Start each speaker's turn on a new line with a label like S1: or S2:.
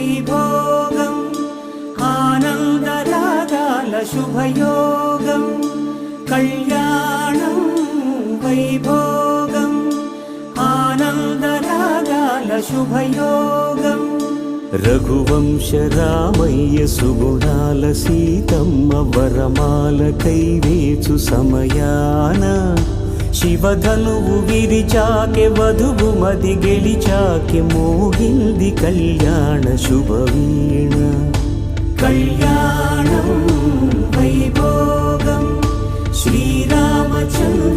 S1: వైభోగం ఆనందరాగాల శుభయోగం కళ్యాణం వైభోగం ఆనందరాగాల శుభయోగం రఘువంశ రామయ్య సుగుణాల సీతమ్మ వరమాల కైవేచు సమయాన శివధనువు విరిచాకె వధువు మది గెలిచాకె మోగింది కళ్యాణ శుభవీణ కళ్యాణం వైభోగం శ్రీరామచంద్ర